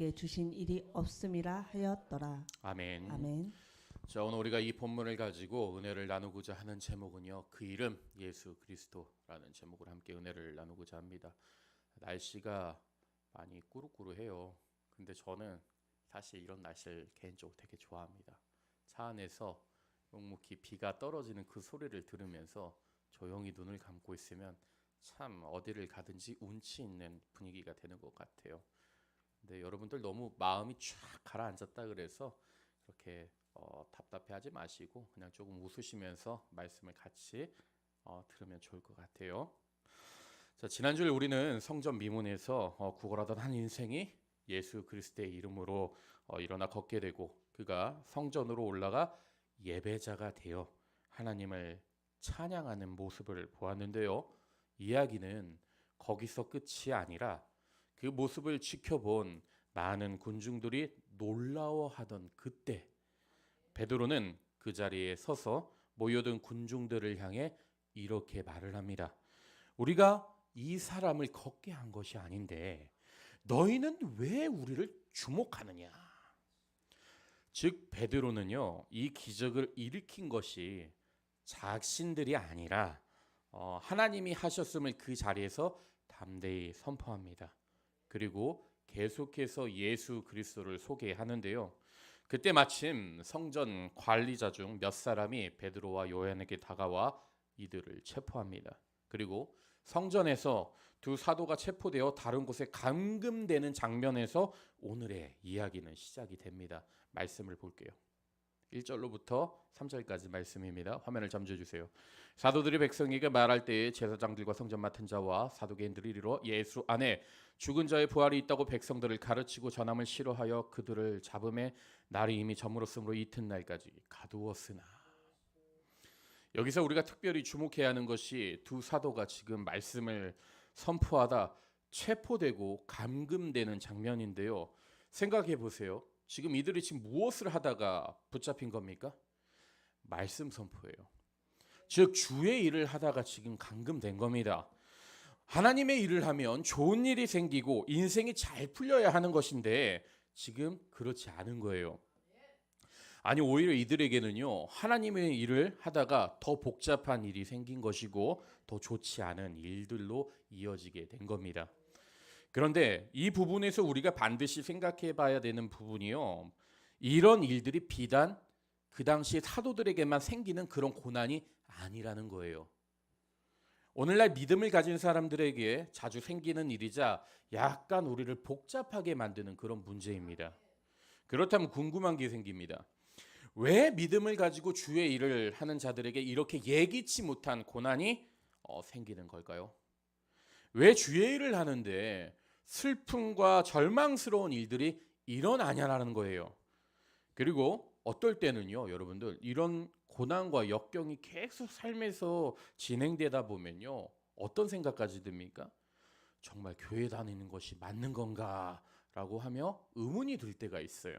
주신 일이 없음이라 하였더라. 아멘. 아멘. 자, 오늘 우리가 이 본문을 가지고 은혜를 나누고자 하는 제목은요, 그 이름 예수 그리스도라는 제목을 함께 은혜를 나누고자 합니다. 날씨가 많이 꾸룩꾸룩해요. 근데 저는 사실 이런 날씨를 개인적으로 되게 좋아합니다. 차 안에서 묵묵히 비가 떨어지는 그 소리를 들으면서 조용히 눈을 감고 있으면 참 어디를 가든지 운치 있는 분위기가 되는 것 같아요. 근데 여러분들 너무 마음이 쫙 가라앉았다 그래서 그렇게 답답해하지 마시고 그냥 조금 웃으시면서 말씀을 같이 들으면 좋을 것 같아요. 자, 지난주에 우리는 성전 미문에서 구걸하던 한 인생이 예수 그리스도의 이름으로 일어나 걷게 되고 그가 성전으로 올라가 예배자가 되어 하나님을 찬양하는 모습을 보았는데요. 이야기는 거기서 끝이 아니라 그 모습을 지켜본 많은 군중들이 놀라워하던 그때 베드로는 그 자리에 서서 모여든 군중들을 향해 이렇게 말을 합니다. 우리가 이 사람을 걷게 한 것이 아닌데 너희는 왜 우리를 주목하느냐? 즉 베드로는요, 이 기적을 일으킨 것이 자신들이 아니라 하나님이 하셨음을 그 자리에서 담대히 선포합니다. 그리고 계속해서 예수 그리스도를 소개하는데요. 그때 마침 성전 관리자 중 몇 사람이 베드로와 요한에게 다가와 이들을 체포합니다. 그리고 성전에서 두 사도가 체포되어 다른 곳에 감금되는 장면에서 오늘의 이야기는 시작이 됩니다. 말씀을 볼게요. 1절로부터 3절까지 말씀입니다. 화면을 잠궈 주세요. 사도들이 백성에게 말할 때에 제사장들과 성전 맡은 자와 사두개인들이 이르러 예수 안에 죽은 자의 부활이 있다고 백성들을 가르치고 전함을 싫어하여 그들을 잡음에 날이 이미 저물었으므로 이튿날까지 가두었으나. 여기서 우리가 특별히 주목해야 하는 것이 두 사도가 지금 말씀을 선포하다 체포되고 감금되는 장면인데요. 생각해 보세요. 지금 이들이 지금 무엇을 하다가 붙잡힌 겁니까? 말씀 선포예요. 즉 주의 일을 하다가 지금 감금된 겁니다. 하나님의 일을 하면 좋은 일이 생기고 인생이 잘 풀려야 하는 것인데 지금 그렇지 않은 거예요. 아니 오히려 이들에게는요, 하나님의 일을 하다가 더 복잡한 일이 생긴 것이고 더 좋지 않은 일들로 이어지게 된 겁니다. 그런데 이 부분에서 우리가 반드시 생각해 봐야 되는 부분이요, 이런 일들이 비단 그 당시 사도들에게만 생기는 그런 고난이 아니라는 거예요. 오늘날 믿음을 가진 사람들에게 자주 생기는 일이자 약간 우리를 복잡하게 만드는 그런 문제입니다. 그렇다면 궁금한 게 생깁니다. 왜 믿음을 가지고 주의 일을 하는 자들에게 이렇게 예기치 못한 고난이 생기는 걸까요? 왜 주의 일을 하는데 슬픔과 절망스러운 일들이 일어나냐라는 거예요. 그리고 어떨 때는요, 여러분들 이런 고난과 역경이 계속 삶에서 진행되다 보면요, 어떤 생각까지 듭니까? 정말 교회 다니는 것이 맞는 건가? 라고 하며 의문이 들 때가 있어요.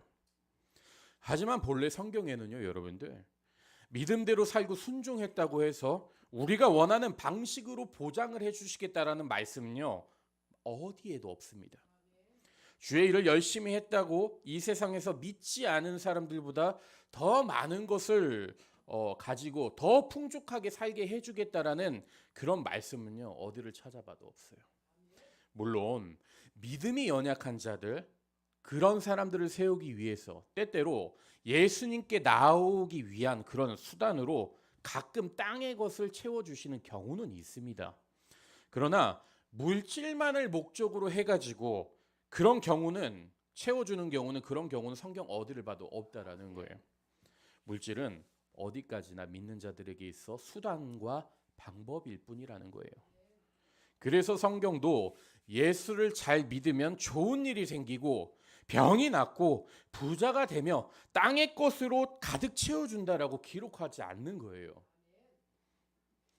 하지만 본래 성경에는요, 여러분들 믿음대로 살고 순종했다고 해서 우리가 원하는 방식으로 보장을 해주시겠다라는 말씀은요, 어디에도 없습니다. 주의 일을 열심히 했다고 이 세상에서 믿지 않은 사람들보다 더 많은 것을 가지고 더 풍족하게 살게 해주겠다라는 그런 말씀은요, 어디를 찾아봐도 없어요. 물론 믿음이 연약한 자들, 그런 사람들을 세우기 위해서 때때로 예수님께 나오기 위한 그런 수단으로 가끔 땅의 것을 채워주시는 경우는 있습니다. 그러나 물질만을 목적으로 해가지고 그런 경우는, 채워주는 경우는, 그런 경우는 성경 어디를 봐도 없다라는 거예요. 물질은 어디까지나 믿는 자들에게 있어 수단과 방법일 뿐이라는 거예요. 그래서 성경도 예수를 잘 믿으면 좋은 일이 생기고 병이 낫고 부자가 되며 땅의 것으로 가득 채워준다라고 기록하지 않는 거예요.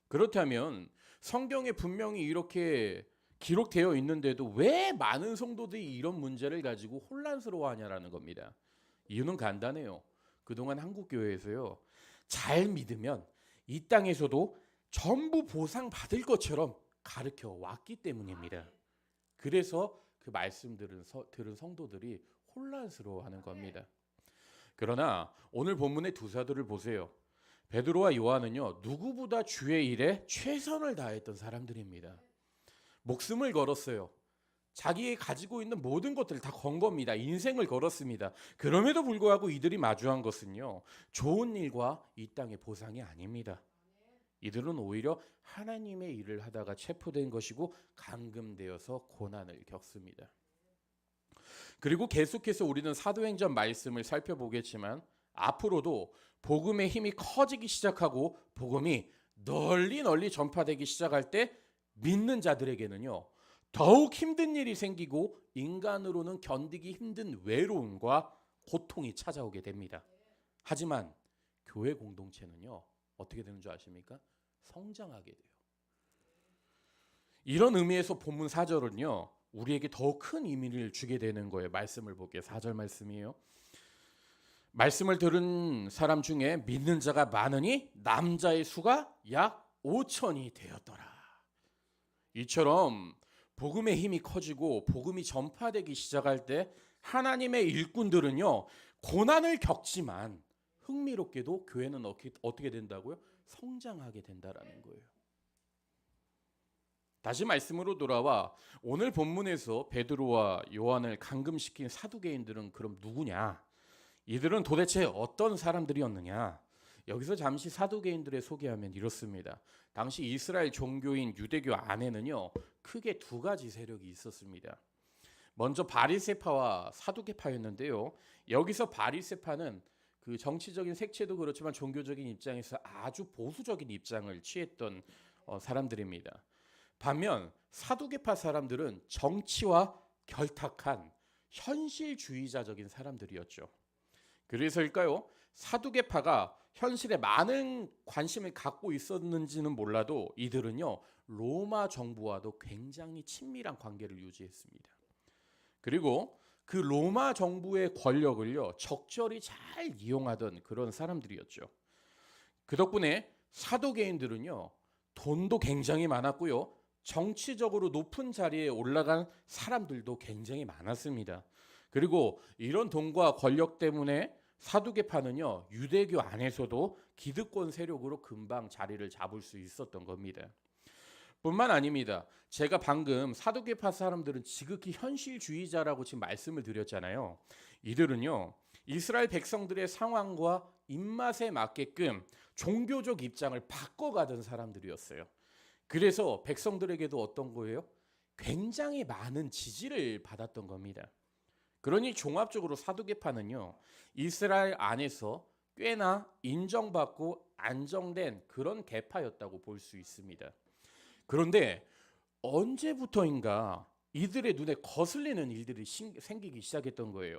그렇다면 성경에 분명히 이렇게 기록되어 있는데도 왜 많은 성도들이 이런 문제를 가지고 혼란스러워하냐라는 겁니다. 이유는 간단해요. 그동안 한국교회에서요, 잘 믿으면 이 땅에서도 전부 보상받을 것처럼 가르쳐 왔기 때문입니다. 그래서 그 말씀 들은 성도들이 혼란스러워하는 겁니다. 그러나 오늘 본문의 두 사도를 보세요. 베드로와 요한은요, 누구보다 주의 일에 최선을 다했던 사람들입니다. 목숨을 걸었어요. 자기의 가지고 있는 모든 것들을 다 건 겁니다. 인생을 걸었습니다. 그럼에도 불구하고 이들이 마주한 것은요, 좋은 일과 이 땅의 보상이 아닙니다. 이들은 오히려 하나님의 일을 하다가 체포된 것이고 감금되어서 고난을 겪습니다. 그리고 계속해서 우리는 사도행전 말씀을 살펴보겠지만 앞으로도 복음의 힘이 커지기 시작하고 복음이 널리 전파되기 시작할 때 믿는 자들에게는요, 더욱 힘든 일이 생기고 인간으로는 견디기 힘든 외로움과 고통이 찾아오게 됩니다. 하지만 교회 공동체는요, 어떻게 되는 줄 아십니까? 성장하게 돼요. 이런 의미에서 본문 4절은요, 우리에게 더 큰 의미를 주게 되는 거예요. 말씀을 볼게요. 4절 말씀이에요. 말씀을 들은 사람 중에 믿는 자가 많으니 남자의 수가 약 5천이 되었더라. 이처럼 복음의 힘이 커지고 복음이 전파되기 시작할 때 하나님의 일꾼들은요, 고난을 겪지만 흥미롭게도 교회는 어떻게 된다고요? 성장하게 된다라는 거예요. 다시 말씀으로 돌아와 오늘 본문에서 베드로와 요한을 감금시킨 사두개인들은 그럼 누구냐? 이들은 도대체 어떤 사람들이었느냐? 여기서 잠시 사두개인들의 소개하면 이렇습니다. 당시 이스라엘 종교인 유대교 안에는요, 크게 두 가지 세력이 있었습니다. 먼저 바리새파와 사두개파였는데요. 여기서 바리새파는 그 정치적인 색채도 그렇지만 종교적인 입장에서 아주 보수적인 입장을 취했던 사람들입니다. 반면 사두개파 사람들은 정치와 결탁한 현실주의자적인 사람들이었죠. 그래서일까요? 사두개파가 현실에 많은 관심을 갖고 있었는지는 몰라도 이들은요, 로마 정부와도 굉장히 친밀한 관계를 유지했습니다. 그리고 그 로마 정부의 권력을요, 적절히 잘 이용하던 그런 사람들이었죠. 그 덕분에 사두개인들은요, 돈도 굉장히 많았고요, 정치적으로 높은 자리에 올라간 사람들도 굉장히 많았습니다. 그리고 이런 돈과 권력 때문에 사두개파는요, 유대교 안에서도 기득권 세력으로 금방 자리를 잡을 수 있었던 겁니다. 뿐만 아닙니다. 제가 방금 사두개파 사람들은 지극히 현실주의자라고 지금 말씀을 드렸잖아요. 이들은요, 이스라엘 백성들의 상황과 입맛에 맞게끔 종교적 입장을 바꿔가던 사람들이었어요. 그래서 백성들에게도 어떤 거예요? 굉장히 많은 지지를 받았던 겁니다. 그러니 종합적으로 사두개파는요, 이스라엘 안에서 꽤나 인정받고 안정된 그런 계파였다고 볼 수 있습니다. 그런데 언제부터인가 이들의 눈에 거슬리는 일들이 생기기 시작했던 거예요.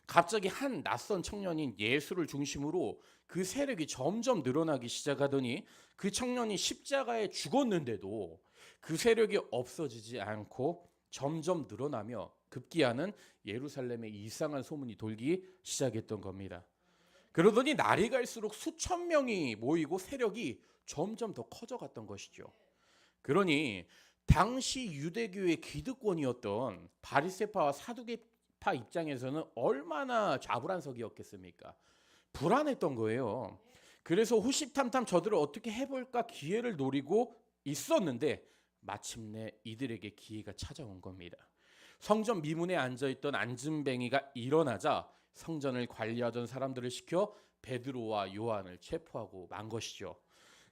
갑자기 한 낯선 청년인 예수를 중심으로 그 세력이 점점 늘어나기 시작하더니 그 청년이 십자가에 죽었는데도 그 세력이 없어지지 않고 점점 늘어나며 급기야는 예루살렘에 이상한 소문이 돌기 시작했던 겁니다. 그러더니 날이 갈수록 수천 명이 모이고 세력이 점점 더 커져갔던 것이죠. 그러니 당시 유대교의 기득권이었던 바리새파와 사두개파 입장에서는 얼마나 좌불안석이었겠습니까? 불안했던 거예요. 그래서 호시탐탐 저들을 어떻게 해볼까 기회를 노리고 있었는데 마침내 이들에게 기회가 찾아온 겁니다. 성전 미문에 앉아있던 안진뱅이가 일어나자 성전을 관리하던 사람들을 시켜 베드로와 요한을 체포하고 만 것이죠.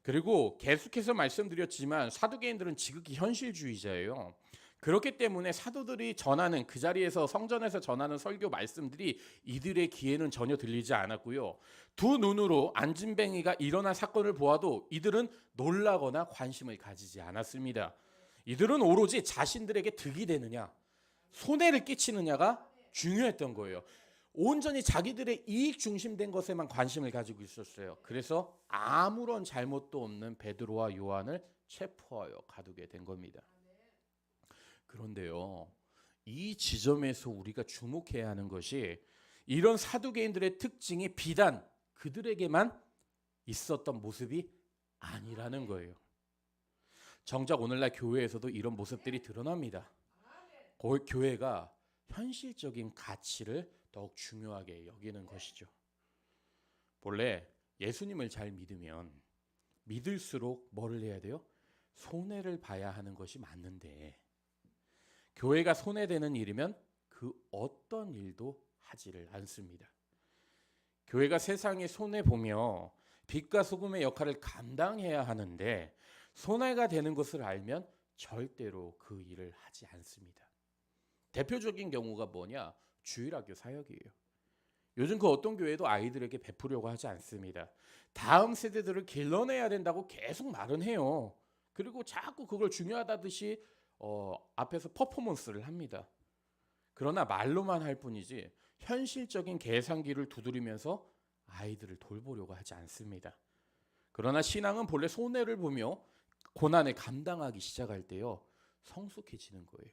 그리고 계속해서 말씀드렸지만 사두개인들은 지극히 현실주의자예요. 그렇기 때문에 사도들이 전하는 그 자리에서 성전에서 전하는 설교 말씀들이 이들의 귀에는 전혀 들리지 않았고요. 두 눈으로 안진뱅이가 일어난 사건을 보아도 이들은 놀라거나 관심을 가지지 않았습니다. 이들은 오로지 자신들에게 득이 되느냐, 손해를 끼치느냐가 중요했던 거예요. 온전히 자기들의 이익 중심된 것에만 관심을 가지고 있었어요. 그래서 아무런 잘못도 없는 베드로와 요한을 체포하여 가두게 된 겁니다. 그런데요, 이 지점에서 우리가 주목해야 하는 것이 이런 사두개인들의 특징이 비단 그들에게만 있었던 모습이 아니라는 거예요. 정작 오늘날 교회에서도 이런 모습들이 드러납니다. 교회가 현실적인 가치를 더욱 중요하게 여기는 것이죠. 본래 예수님을 잘 믿으면 믿을수록 뭐를 해야 돼요? 손해를 봐야 하는 것이 맞는데 교회가 손해되는 일이면 그 어떤 일도 하지를 않습니다. 교회가 세상에 손해보며 빛과 소금의 역할을 감당해야 하는데 손해가 되는 것을 알면 절대로 그 일을 하지 않습니다. 대표적인 경우가 뭐냐? 주일학교 사역이에요. 요즘 그 어떤 교회도 아이들에게 베푸려고 하지 않습니다. 다음 세대들을 길러내야 된다고 계속 말은 해요. 그리고 자꾸 그걸 중요하다듯이 앞에서 퍼포먼스를 합니다. 그러나 말로만 할 뿐이지 현실적인 계산기를 두드리면서 아이들을 돌보려고 하지 않습니다. 그러나 신앙은 본래 손해를 보며 고난을 감당하기 시작할 때요 성숙해지는 거예요.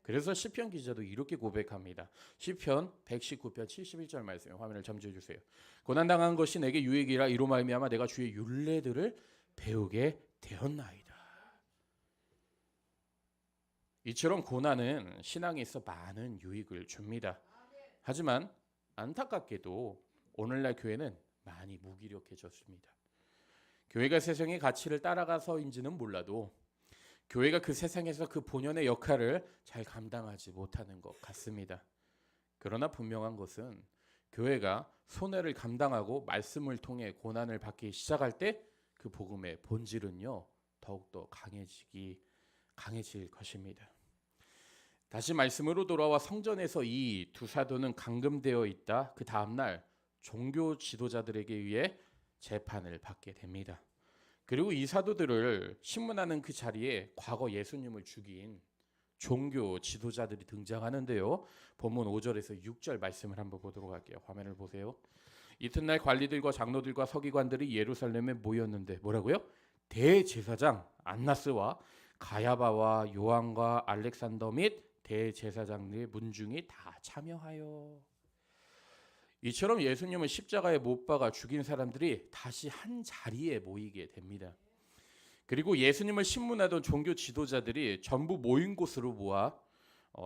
그래서 시편 기자도 이렇게 고백합니다. 시편 119편 71절 말씀 화면을 점지해 주세요. 고난당한 것이 내게 유익이라 이로 말미암아 내가 주의 율례들을 배우게 되었나이다. 이처럼 고난은 신앙에 있어 많은 유익을 줍니다. 하지만 안타깝게도 오늘날 교회는 많이 무기력해졌습니다. 교회가 세상의 가치를 따라가서인지는 몰라도 교회가 그 세상에서 그 본연의 역할을 잘 감당하지 못하는 것 같습니다. 그러나 분명한 것은 교회가 손해를 감당하고 말씀을 통해 고난을 받기 시작할 때 그 복음의 본질은요 더욱더 강해질 것입니다. 다시 말씀으로 돌아와 성전에서 이 두 사도는 감금되어 있다. 그 다음날 종교 지도자들에게 의해 재판을 받게 됩니다. 그리고 이 사도들을 신문하는 그 자리에 과거 예수님을 죽인 종교 지도자들이 등장하는데요. 본문 5절에서 6절 말씀을 한번 보도록 할게요. 화면을 보세요. 이튿날 관리들과 장로들과 서기관들이 예루살렘에 모였는데 뭐라고요? 대제사장 안나스와 가야바와 요한과 알렉산더 및 대제사장의 문중이 다 참여하여. 이처럼 예수님을 십자가에 못 박아 죽인 사람들이 다시 한 자리에 모이게 됩니다. 그리고 예수님을 신문하던 종교 지도자들이 전부 모인 곳으로 모아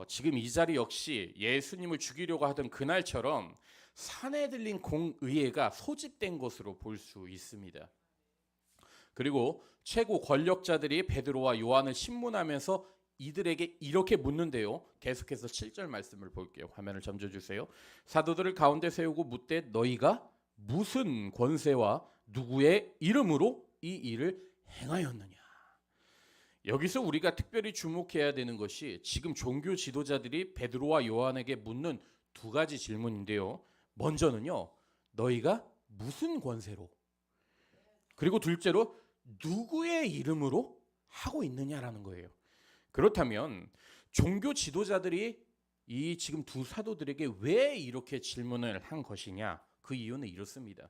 지금 이 자리 역시 예수님을 죽이려고 하던 그날처럼 산헤들린 공의회가 소집된 것으로 볼 수 있습니다. 그리고 최고 권력자들이 베드로와 요한을 신문하면서 이들에게 이렇게 묻는데요. 계속해서 7절 말씀을 볼게요. 화면을 점져주세요. 사도들을 가운데 세우고 묻되 너희가 무슨 권세와 누구의 이름으로 이 일을 행하였느냐. 여기서 우리가 특별히 주목해야 되는 것이 지금 종교 지도자들이 베드로와 요한에게 묻는 두 가지 질문인데요. 먼저는요. 너희가 무슨 권세로 그리고 둘째로 누구의 이름으로 하고 있느냐라는 거예요. 그렇다면 종교 지도자들이 이 지금 두 사도들에게 왜 이렇게 질문을 한 것이냐? 그 이유는 이렇습니다.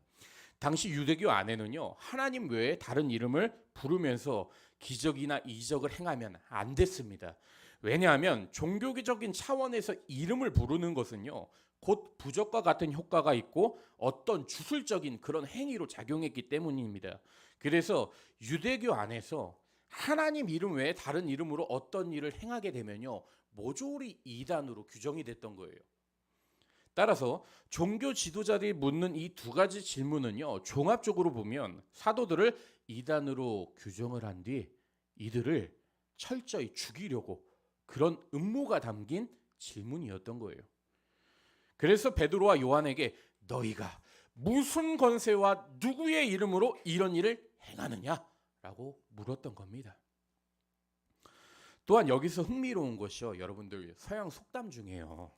당시 유대교 안에는요. 하나님 외에 다른 이름을 부르면서 기적이나 이적을 행하면 안 됐습니다. 왜냐하면 종교적인 차원에서 이름을 부르는 것은요. 곧 부적과 같은 효과가 있고 어떤 주술적인 그런 행위로 작용했기 때문입니다. 그래서 유대교 안에서 하나님 이름 외에 다른 이름으로 어떤 일을 행하게 되면요. 모조리 이단으로 규정이 됐던 거예요. 따라서 종교 지도자들이 묻는 이 두 가지 질문은요. 종합적으로 보면 사도들을 이단으로 규정을 한 뒤 이들을 철저히 죽이려고 그런 음모가 담긴 질문이었던 거예요. 그래서 베드로와 요한에게 너희가 무슨 권세와 누구의 이름으로 이런 일을 행하느냐라고 물었던 겁니다. 또한 여기서 흥미로운 것이요. 여러분들 서양 속담 중에요.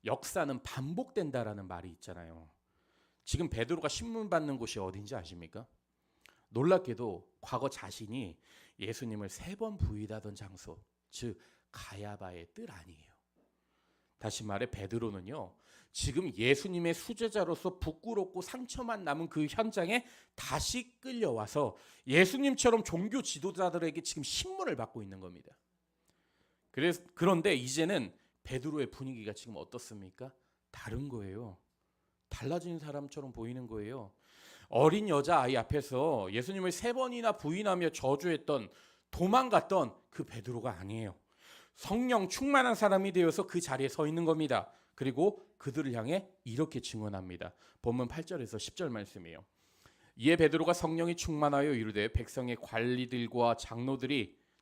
역사는 반복된다라는 말이 있잖아요. 지금 베드로가 신문받는 곳이 어딘지 아십니까? 놀랍게도 과거 자신이 예수님을 3번 부인하던 장소, 즉 가야바의 뜰 아니에요. 다시 말해 베드로는요. 지금 예수님의 수제자로서 부끄럽고 상처만 남은 그 현장에 다시 끌려와서 예수님처럼 종교 지도자들에게 지금 신문을 받고 있는 겁니다. 그런데 이제는 베드로의 분위기가 지금 어떻습니까? 다른 거예요. 달라진 사람처럼 보이는 거예요. 어린 여자아이 앞에서 예수님을 3번이나 부인하며 저주했던 도망갔던 그 베드로가 아니에요. 성령 충만한 사람이 되어서 그 자리에 서 있는 겁니다. 그리고 그들을 향해 이렇게 증언합니다. 본문 8절에서 10절 말씀이에요. 이에 베드로가 성령이 충만하여 이르되 백성의 관리들과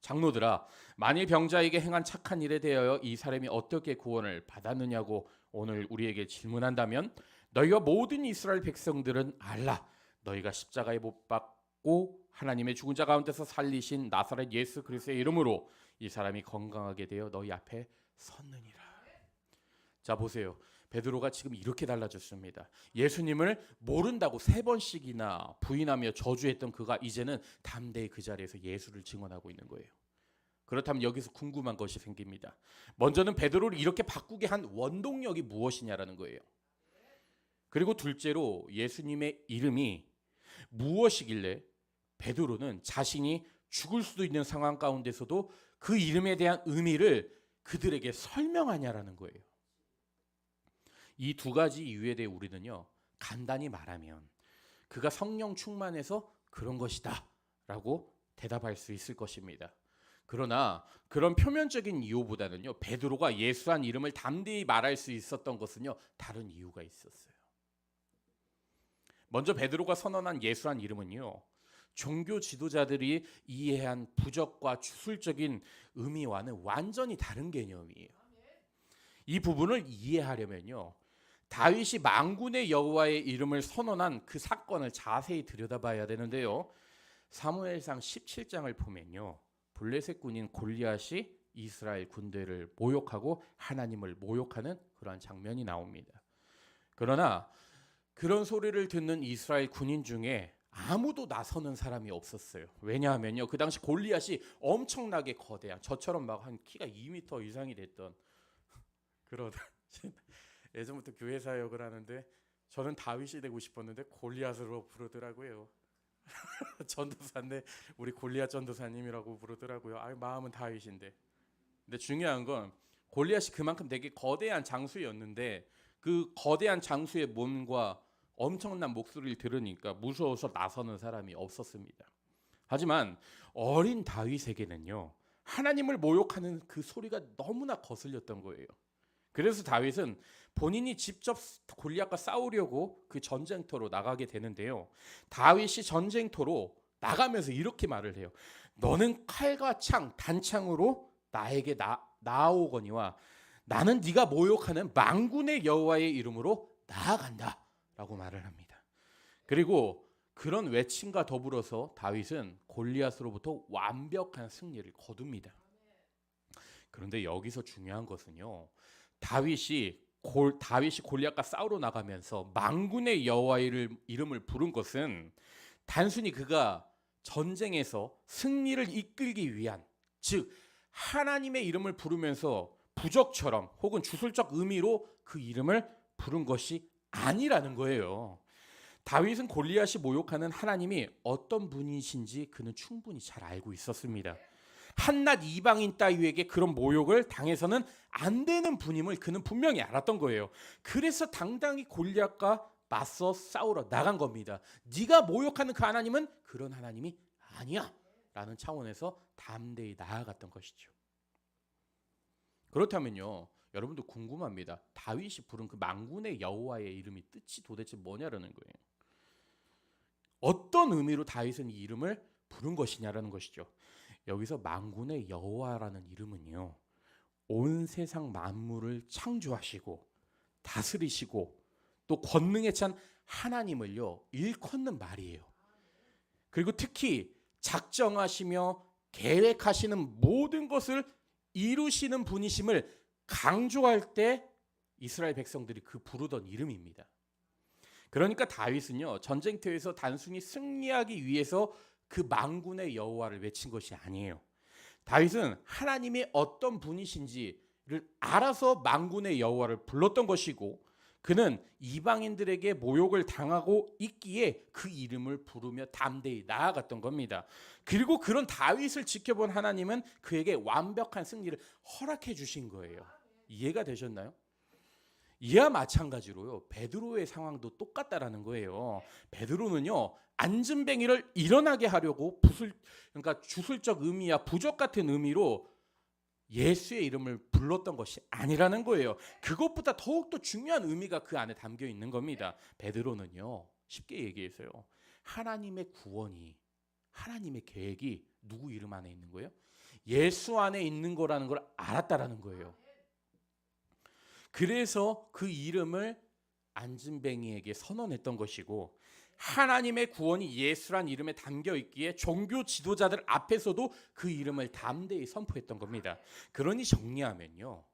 장로들아 만일 병자에게 행한 착한 일에 대하여 이 사람이 어떻게 구원을 받았느냐고 오늘 우리에게 질문한다면 너희와 모든 이스라엘 백성들은 알라. 너희가 십자가에 못 박고 하나님의 죽은 자 가운데서 살리신 나사렛 예수 그리스도의 이름으로 이 사람이 건강하게 되어 너희 앞에 섰느니라. 자 보세요. 베드로가 지금 이렇게 달라졌습니다. 예수님을 모른다고 3번씩이나 부인하며 저주했던 그가 이제는 담대히 그 자리에서 예수를 증언하고 있는 거예요. 그렇다면 여기서 궁금한 것이 생깁니다. 먼저는 베드로를 이렇게 바꾸게 한 원동력이 무엇이냐라는 거예요. 그리고 둘째로 예수님의 이름이 무엇이길래 베드로는 자신이 죽을 수도 있는 상황 가운데서도 그 이름에 대한 의미를 그들에게 설명하냐라는 거예요. 이 두 가지 이유에 대해 우리는요, 간단히 말하면 그가 성령 충만해서 그런 것이다 라고 대답할 수 있을 것입니다. 그러나 그런 표면적인 이유보다는요, 베드로가 예수란 이름을 담대히 말할 수 있었던 것은요, 다른 이유가 있었어요. 먼저 베드로가 선언한 예수란 이름은요, 종교 지도자들이 이해한 부적과 주술적인 의미와는 완전히 다른 개념이에요. 이 부분을 이해하려면요, 다윗이 만군의 여호와의 이름을 선언한 그 사건을 자세히 들여다봐야 되는데요. 사무엘상 17장을 보면요, 블레셋 군인 골리앗이 이스라엘 군대를 모욕하고 하나님을 모욕하는 그러한 장면이 나옵니다. 그러나 그런 소리를 듣는 이스라엘 군인 중에 아무도 나서는 사람이 없었어요. 왜냐하면요, 그 당시 골리앗이 엄청나게 거대한, 저처럼 막 한 키가 2m 이상이 됐던 그러다 예전부터 교회 사역을 하는데 저는 다윗이 되고 싶었는데 골리앗으로 부르더라고요. 전도사인데 우리 골리앗 전도사님이라고 부르더라고요. 마음은 다윗인데. 근데 중요한 건 골리앗이 그만큼 되게 거대한 장수였는데 그 거대한 장수의 몸과 엄청난 목소리를 들으니까 무서워서 나서는 사람이 없었습니다. 하지만 어린 다윗에게는요, 하나님을 모욕하는 그 소리가 너무나 거슬렸던 거예요. 그래서 다윗은 본인이 직접 골리앗과 싸우려고 그 전쟁터로 나가게 되는데요. 다윗이 전쟁터로 나가면서 이렇게 말을 해요. 너는 칼과 창, 단창으로 나에게 나아오거니와 나는 네가 모욕하는 만군의 여호와의 이름으로 나아간다 라고 말을 합니다. 그리고 그런 외침과 더불어서 다윗은 골리앗으로부터 완벽한 승리를 거둡니다. 그런데 여기서 중요한 것은요, 다윗이 골리앗과 싸우러 나가면서 만군의 여호와의 이름을 부른 것은 단순히 그가 전쟁에서 승리를 이끌기 위한, 즉 하나님의 이름을 부르면서 부적처럼 혹은 주술적 의미로 그 이름을 부른 것이 아니라는 거예요. 다윗은 골리앗이 모욕하는 하나님이 어떤 분이신지 그는 충분히 잘 알고 있었습니다. 한낱 이방인 따위에게 그런 모욕을 당해서는 안 되는 분임을 그는 분명히 알았던 거예요. 그래서 당당히 골리앗과 맞서 싸우러 나간 겁니다. 네가 모욕하는 그 하나님은 그런 하나님이 아니야 라는 차원에서 담대히 나아갔던 것이죠. 그렇다면요, 여러분도 궁금합니다. 다윗이 부른 그 만군의 여호와의 이름이 뜻이 도대체 뭐냐라는 거예요. 어떤 의미로 다윗은 이 이름을 부른 것이냐라는 것이죠. 여기서 만군의 여호와라는 이름은요, 온 세상 만물을 창조하시고 다스리시고 또 권능에 찬 하나님을요 일컫는 말이에요. 그리고 특히 작정하시며 계획하시는 모든 것을 이루시는 분이심을 강조할 때 이스라엘 백성들이 그 부르던 이름입니다. 그러니까 다윗은요, 전쟁터에서 단순히 승리하기 위해서 그 만군의 여호와를 외친 것이 아니에요. 다윗은 하나님이 어떤 분이신지를 알아서 만군의 여호와를 불렀던 것이고, 그는 이방인들에게 모욕을 당하고 있기에 그 이름을 부르며 담대히 나아갔던 겁니다. 그리고 그런 다윗을 지켜본 하나님은 그에게 완벽한 승리를 허락해 주신 거예요. 이해가 되셨나요? 이와 마찬가지로요, 베드로의 상황도 똑같다라는 거예요. 베드로는요, 앉은뱅이를 일어나게 하려고 그러니까 주술적 의미야 부적 같은 의미로 예수의 이름을 불렀던 것이 아니라는 거예요. 그것보다 더욱더 중요한 의미가 그 안에 담겨 있는 겁니다. 베드로는요, 쉽게 얘기해서요, 하나님의 구원이, 하나님의 계획이 누구 이름 안에 있는 거예요? 예수 안에 있는 거라는 걸 알았다라는 거예요. 그래서 그 이름을 안진뱅이에게 선언했던 것이고, 하나님의 구원이 예수란 이름에 담겨 있기에 종교 지도자들 앞에서도 그 이름을 담대히 선포했던 겁니다. 그러니 정리하면요,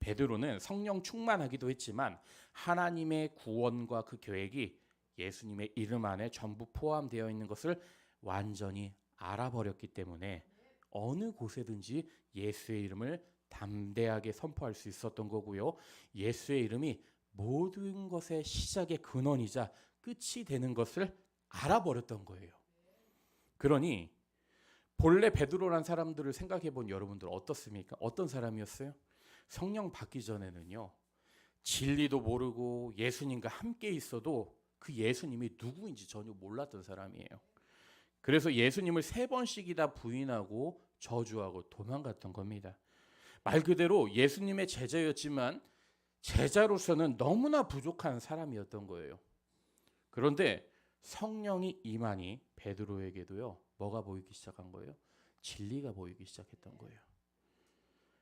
베드로는 성령 충만하기도 했지만 하나님의 구원과 그 계획이 예수님의 이름 안에 전부 포함되어 있는 것을 완전히 알아버렸기 때문에 어느 곳에든지 예수의 이름을 담대하게 선포할 수 있었던 거고요. 예수의 이름이 모든 것의 시작의 근원이자 끝이 되는 것을 알아버렸던 거예요. 그러니 본래 베드로란 사람들을 생각해 본 여러분들 어떻습니까? 어떤 사람이었어요? 성령 받기 전에는요, 진리도 모르고 예수님과 함께 있어도 그 예수님이 누구인지 전혀 몰랐던 사람이에요. 그래서 예수님을 3번씩이나 부인하고 저주하고 도망갔던 겁니다. 말 그대로 예수님의 제자였지만 제자로서는 너무나 부족한 사람이었던 거예요. 그런데 성령이 임하니 베드로에게도요, 뭐가 보이기 시작한 거예요? 진리가 보이기 시작했던 거예요.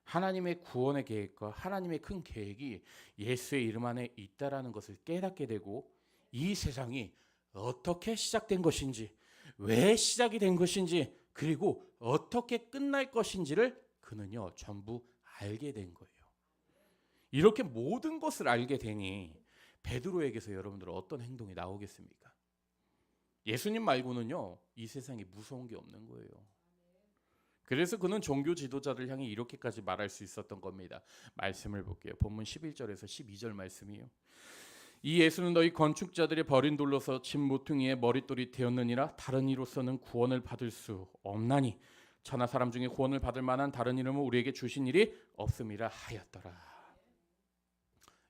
하나님의 구원의 계획과 하나님의 큰 계획이 예수의 이름 안에 있다라는 것을 깨닫게 되고, 이 세상이 어떻게 시작된 것인지, 왜 시작이 된 것인지, 그리고 어떻게 끝날 것인지를 그는요, 전부 알게 된 거예요. 이렇게 모든 것을 알게 되니 베드로에게서 여러분들 어떤 행동이 나오겠습니까? 예수님 말고는요, 이 세상에 무서운 게 없는 거예요. 그래서 그는 종교 지도자를 향해 이렇게까지 말할 수 있었던 겁니다. 말씀을 볼게요. 본문 11절에서 12절 말씀이요. 이 예수는 너희 건축자들의 버린 돌로서 집 모퉁이의 머릿돌이 되었느니라. 다른 이로서는 구원을 받을 수 없나니 천하 사람 중에 구원을 받을 만한 다른 이름을 우리에게 주신 일이 없음이라 하였더라.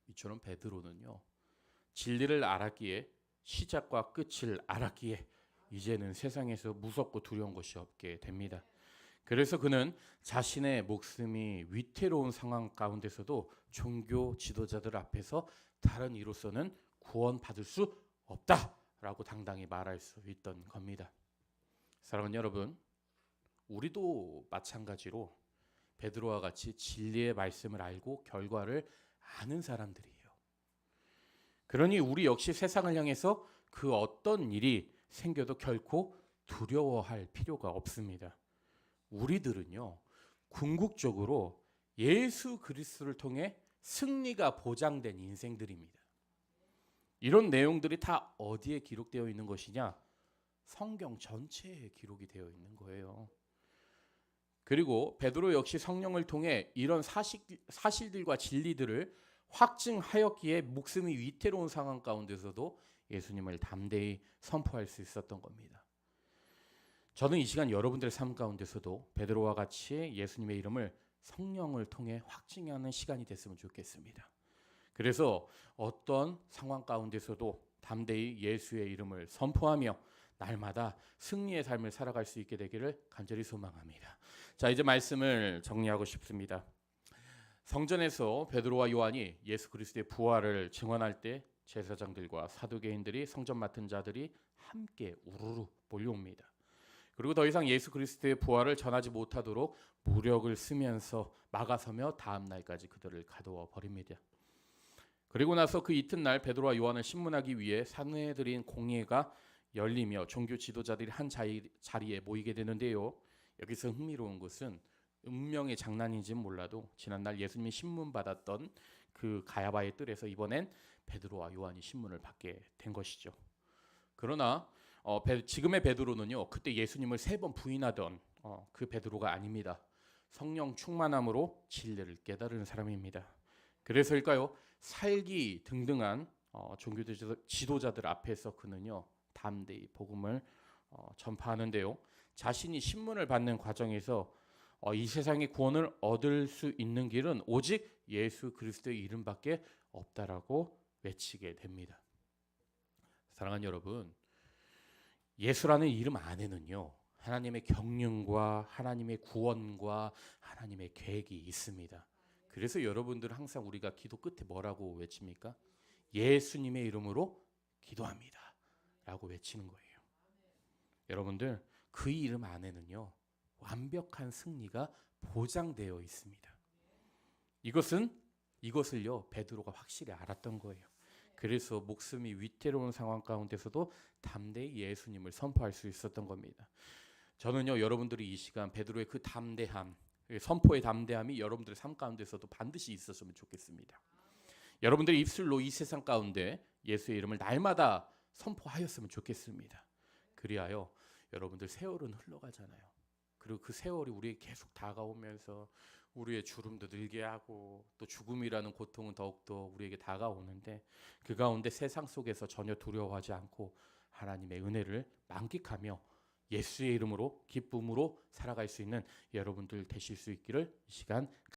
이처럼 베드로는요, 진리를 알았기에, 시작과 끝을 알았기에 이제는 세상에서 무섭고 두려운 것이 없게 됩니다. 그래서 그는 자신의 목숨이 위태로운 상황 가운데서도 종교 지도자들 앞에서 다른 이로서는 구원받을 수 없다라고 당당히 말할 수 있던 겁니다. 사랑하는 여러분, 우리도 마찬가지로 베드로와 같이 진리의 말씀을 알고 결과를 아는 사람들이에요. 그러니 우리 역시 세상을 향해서 그 어떤 일이 생겨도 결코 두려워할 필요가 없습니다. 우리들은요, 궁극적으로 예수 그리스도를 통해 승리가 보장된 인생들입니다. 이런 내용들이 다 어디에 기록되어 있는 것이냐? 성경 전체에 기록이 되어 있는 거예요. 그리고 베드로 역시 성령을 통해 이런 사실들과 진리들을 확증하였기에 목숨이 위태로운 상황 가운데서도 예수님을 담대히 선포할 수 있었던 겁니다. 저는 이 시간 여러분들의 삶 가운데서도 베드로와 같이 예수님의 이름을 성령을 통해 확증하는 시간이 됐으면 좋겠습니다. 그래서 어떤 상황 가운데서도 담대히 예수의 이름을 선포하며 날마다 승리의 삶을 살아갈 수 있게 되기를 간절히 소망합니다. 자, 이제 말씀을 정리하고 싶습니다. 성전에서 베드로와 요한이 예수 그리스도의 부활을 증언할 때 제사장들과 사두개인들이, 성전 맡은 자들이 함께 우르르 몰려옵니다. 그리고 더 이상 예수 그리스도의 부활을 전하지 못하도록 무력을 쓰면서 막아서며 다음 날까지 그들을 가두어 버립니다. 그리고 나서 그 이튿날 베드로와 요한을 신문하기 위해 산헤드린 공회가 열리며 종교 지도자들이 한 자리에 모이게 되는데요. 여기서 흥미로운 것은 운명의 장난인지는 몰라도 지난날 예수님이 신문 받았던 그 가야바의 뜰에서 이번엔 베드로와 요한이 신문을 받게 된 것이죠. 그러나 지금의 베드로는요, 그때 예수님을 3번 부인하던 그 베드로가 아닙니다. 성령 충만함으로 진리를 깨달은 사람입니다. 그래서일까요? 살기 등등한 종교 지도자들 앞에서 그는요, 담대히 복음을 전파하는데요. 자신이 신문을 받는 과정에서 이 세상의 구원을 얻을 수 있는 길은 오직 예수 그리스도의 이름밖에 없다라고 외치게 됩니다. 사랑하는 여러분, 예수라는 이름 안에는요, 하나님의 경륜과 하나님의 구원과 하나님의 계획이 있습니다. 그래서 여러분들 항상 우리가 기도 끝에 뭐라고 외칩니까? 예수님의 이름으로 기도합니다 라고 외치는 거예요. 여러분들 그 이름 안에는요 완벽한 승리가 보장되어 있습니다. 이것을요 베드로가 확실히 알았던 거예요. 그래서 목숨이 위태로운 상황 가운데서도 담대히 예수님을 선포할 수 있었던 겁니다. 저는요 여러분들이 이 시간 베드로의 그 담대함, 선포의 담대함이 여러분들의 삶 가운데서도 반드시 있었으면 좋겠습니다. 여러분들의 입술로 이 세상 가운데 예수의 이름을 날마다 선포하였으면 좋겠습니다. 그리하여 여러분들 세월은 흘러가잖아요. 그리고 그 세월이 우리에게 계속 다가오면서 우리의 주름도 늘게 하고 또 죽음이라는 고통은 더욱더 우리에게 다가오는데 그 가운데 세상 속에서 전혀 두려워하지 않고 하나님의 은혜를 만끽하며 예수의 이름으로 기쁨으로 살아갈 수 있는 여러분들 되실 수 있기를 이 시간